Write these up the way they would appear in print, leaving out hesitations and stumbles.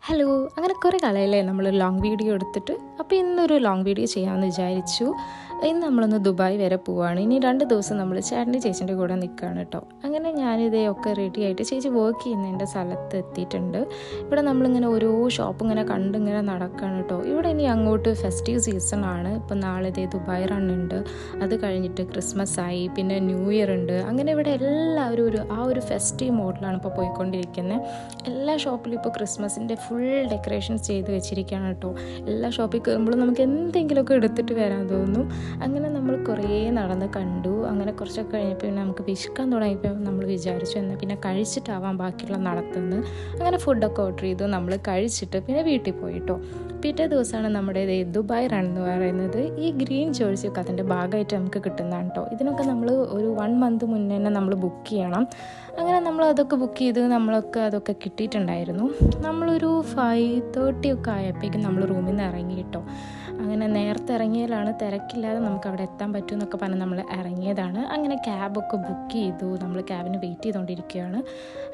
Hello, അങ്ങനെ കുറേ കാലമല്ലേ നമ്മൾ ലോങ് വീഡിയോ എടുത്തിട്ട്. അപ്പോൾ ഇന്നൊരു ലോങ് വീഡിയോ ചെയ്യാമെന്ന് വിചാരിച്ചു. ഇന്ന് നമ്മളൊന്ന് ദുബായ് വരെ പോവുകയാണ്. ഇനി 2 ദിവസം നമ്മൾ ചേട്ടൻ്റെ ചേച്ചീൻ്റെ കൂടെ നിൽക്കുകയാണ് കേട്ടോ. അങ്ങനെ ഞാനിതേയൊക്കെ റെഡി ആയിട്ട് ചേച്ചി വർക്ക് ചെയ്യുന്ന എൻ്റെ സ്ഥലത്ത് എത്തിയിട്ടുണ്ട്. ഇവിടെ നമ്മളിങ്ങനെ ഓരോ ഷോപ്പ് ഇങ്ങനെ കണ്ടിങ്ങനെ നടക്കുകയാണ് കേട്ടോ. ഇവിടെ ഇനി അങ്ങോട്ട് ഫെസ്റ്റീവ് സീസണാണ്. ഇപ്പം നാളെ ഇതേ ദുബായ് റണ്ണുണ്ട്, അത് കഴിഞ്ഞിട്ട് ക്രിസ്മസ് ആയി, പിന്നെ ന്യൂ ഇയർ ഉണ്ട്. അങ്ങനെ ഇവിടെ എല്ലാവരും ഒരു ഫെസ്റ്റീവ് മോഡിലാണ് ഇപ്പോൾ പോയിക്കൊണ്ടിരിക്കുന്നത്. എല്ലാ ഷോപ്പിലും ഇപ്പോൾ ക്രിസ്മസിൻ്റെ ഫുൾ ഡെക്കറേഷൻസ് ചെയ്ത് വെച്ചിരിക്കുകയാണ് കേട്ടോ. എല്ലാ ഷോപ്പിൽ കയറുമ്പോഴും നമുക്ക് എന്തെങ്കിലുമൊക്കെ എടുത്തിട്ട് വരാൻ തോന്നും. അങ്ങനെ നമ്മൾ കുറേ നടന്ന് കണ്ടു. അങ്ങനെ കുറച്ചൊക്കെ കഴിഞ്ഞപ്പോൾ പിന്നെ നമുക്ക് വിശക്കാൻ തുടങ്ങിയപ്പോൾ നമ്മൾ വിചാരിച്ചു എന്നാൽ പിന്നെ കഴിച്ചിട്ടാവാം ബാക്കിയുള്ള നടത്തുന്നത്. അങ്ങനെ ഫുഡൊക്കെ ഓർഡർ ചെയ്തു, നമ്മൾ കഴിച്ചിട്ട് പിന്നെ വീട്ടിൽ പോയി കേട്ടോ. പിറ്റേ ദിവസമാണ് നമ്മുടെ ദുബായ് റൺ എന്ന് പറയുന്നത്. ഈ ഗ്രീൻ ജേഴ്സിയൊക്കെ അതിൻ്റെ ഭാഗമായിട്ട് നമുക്ക് കിട്ടുന്നതാണ് കേട്ടോ. ഇതിനൊക്കെ നമ്മൾ ഒരു 1 മന്ത് മുന്നേ തന്നെ നമ്മൾ ബുക്ക് ചെയ്യണം. അങ്ങനെ നമ്മൾ അതൊക്കെ ബുക്ക് ചെയ്ത് അതൊക്കെ കിട്ടിയിട്ടുണ്ടായിരുന്നു. നമ്മളൊരു 5:30 ഒക്കെ ആയപ്പോഴേക്കും നമ്മൾ റൂമിൽ നിന്ന് ഇറങ്ങി കേട്ടോ. അങ്ങനെ നേരത്തെ ഇറങ്ങിയാലാണ് തിരക്കില്ലാതെ നമുക്ക് അവിടെ എത്താൻ പറ്റും എന്നൊക്കെ പറഞ്ഞ് നമ്മൾ ഇറങ്ങിയതാണ്. അങ്ങനെ ക്യാബൊക്കെ ബുക്ക് ചെയ്തു, നമ്മൾ ക്യാബിന് വെയിറ്റ് ചെയ്തുകൊണ്ടിരിക്കുകയാണ്.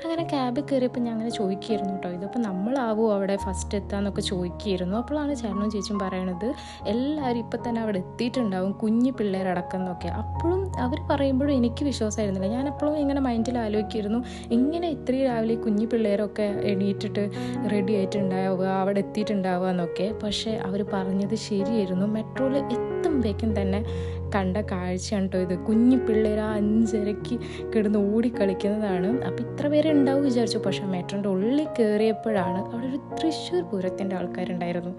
അങ്ങനെ ക്യാബിൽ കയറിയപ്പോൾ ഞാൻ അങ്ങനെ ചോദിക്കുമായിരുന്നു കേട്ടോ, ഇതിപ്പോൾ നമ്മളാവുമോ അവിടെ ഫസ്റ്റ് എത്താമെന്നൊക്കെ ചോദിക്കുമായിരുന്നു. അപ്പോഴാണ് ചേട്ടനും ചേച്ചിയും പറയണത് എല്ലാവരും ഇപ്പം തന്നെ അവിടെ എത്തിയിട്ടുണ്ടാവും, കുഞ്ഞു പിള്ളേരടക്കം എന്നൊക്കെ. അപ്പോഴും അവർ പറയുമ്പോഴും എനിക്ക് വിശ്വാസമായിരുന്നില്ല. ഞാനെപ്പോഴും ഇങ്ങനെ മൈൻഡിൽ ആലോചിക്കുമായിരുന്നു, ഇങ്ങനെ ഇത്രയും രാവിലെ കുഞ്ഞു പിള്ളേരൊക്കെ എണീറ്റിട്ട് റെഡി ആയിട്ടുണ്ടാവുക, അവിടെ എത്തിയിട്ടുണ്ടാവുക എന്നൊക്കെ. പക്ഷേ അവർ പറഞ്ഞത് ശരിയായിരുന്നു. മെട്രോയിൽ എത്തുമ്പോഴേക്കും തന്നെ കണ്ട കാഴ്ചയാണ് കേട്ടോ ഇത്. കുഞ്ഞു പിള്ളേർ 5:30 കിടന്ന് ഓടിക്കളിക്കുന്നതാണ്. അപ്പോൾ ഇത്ര പേരെ ഉണ്ടാവും വിചാരിച്ചു. പക്ഷേ മെട്രോൻ്റെ ഉള്ളിൽ കയറിയപ്പോഴാണ് അവിടെ ഒരു തൃശ്ശൂർ പൂരത്തിൻ്റെ ആൾക്കാരുണ്ടായിരുന്നു.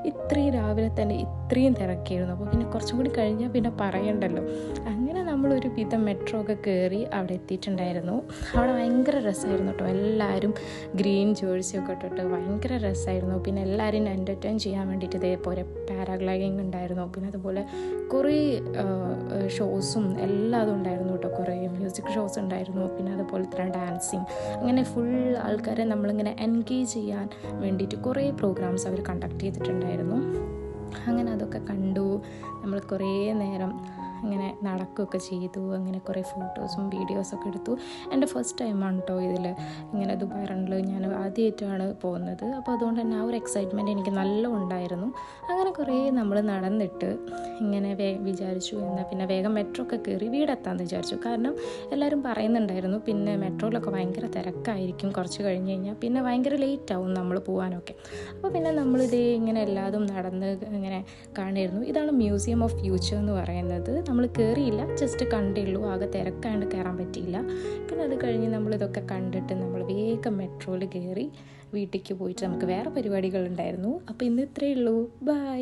ഇത്രയും രാവിലെ തന്നെ ഇത്രയും തിരക്കിയിരുന്നു. അപ്പോൾ പിന്നെ കുറച്ചും കൂടി കഴിഞ്ഞാൽ പിന്നെ പറയണ്ടല്ലോ. അങ്ങനെ നമ്മളൊരു വിധം മെട്രോ ഒക്കെ കയറി അവിടെ എത്തിയിട്ടുണ്ടായിരുന്നു. അവിടെ ഭയങ്കര രസമായിരുന്നു കേട്ടോ. എല്ലാവരും ഗ്രീൻ ജേഴ്സിയൊക്കെ ഇട്ടിട്ട് ഭയങ്കര രസമായിരുന്നു. പിന്നെ എല്ലാവരും എൻ്റർടൈൻ ചെയ്യാൻ വേണ്ടിയിട്ട് ഇതേപോലെ പാരാഗ്ലൈഡിങ് ഉണ്ടായിരുന്നു. പിന്നെ അതുപോലെ കുറേ ഷോസും എല്ലാതും ഉണ്ടായിരുന്നു കേട്ടോ. കുറേ മ്യൂസിക് ഷോസ് ഉണ്ടായിരുന്നു. പിന്നെ അതുപോലെ തന്നെ ഡാൻസിങ്, അങ്ങനെ ഫുൾ ആൾക്കാരെ നമ്മളിങ്ങനെ എൻഗേജ് ചെയ്യാൻ വേണ്ടിയിട്ട് കുറേ പ്രോഗ്രാംസ് അവർ കണ്ടക്ട് ചെയ്തിട്ടുണ്ടായിരുന്നു. അങ്ങനെ അതൊക്കെ കണ്ടു. നമ്മൾ കുറേ നേരം ഇങ്ങനെ നടക്കുകയൊക്കെ ചെയ്തു. അങ്ങനെ കുറേ ഫോട്ടോസും വീഡിയോസൊക്കെ എടുത്തു. എൻ്റെ ഫസ്റ്റ് ടൈമാണ് കേട്ടോ ഇതിൽ ഇങ്ങനെ ദുബായ് റണ്ണിൽ ഞാൻ ആദ്യമായിട്ടാണ് പോകുന്നത്. അപ്പോൾ അതുകൊണ്ട് തന്നെ ആ ഒരു എക്സൈറ്റ്മെൻറ്റ് എനിക്ക് നല്ല ഉണ്ടായിരുന്നു. അങ്ങനെ കുറേ നമ്മൾ നടന്നിട്ട് ഇങ്ങനെ വിചാരിച്ചു എന്നാൽ പിന്നെ വേഗം മെട്രോ ഒക്കെ കയറി വീടെത്താമെന്ന് വിചാരിച്ചു. കാരണം എല്ലാവരും പറയുന്നുണ്ടായിരുന്നു പിന്നെ മെട്രോയിലൊക്കെ ഭയങ്കര തിരക്കായിരിക്കും, കുറച്ച് കഴിഞ്ഞ് കഴിഞ്ഞാൽ പിന്നെ ഭയങ്കര ലേറ്റ് ആവും നമ്മൾ പോകാനൊക്കെ. അപ്പോൾ പിന്നെ നമ്മളിതേ ഇങ്ങനെ എല്ലാതും നടന്ന് ഇങ്ങനെ കാണുമായിരുന്നു. ഇതാണ് മ്യൂസിയം ഓഫ് ഫ്യൂച്ചർ എന്ന് പറയുന്നത്. നമ്മൾ കയറിയില്ല, ജസ്റ്റ് കണ്ടുള്ളൂ. ആകെ തിരക്കാണ്ട് കയറാൻ പറ്റിയില്ല. പിന്നെ അത് കഴിഞ്ഞ് നമ്മളിതൊക്കെ കണ്ടിട്ട് നമ്മൾ വേഗം മെട്രോയിൽ കയറി വീട്ടിലേക്ക് പോയിട്ട് നമുക്ക് വേറെ പരിപാടികളുണ്ടായിരുന്നു. അപ്പോൾ ഇന്ന് ഇത്രയേ ഉള്ളൂ. ബൈ.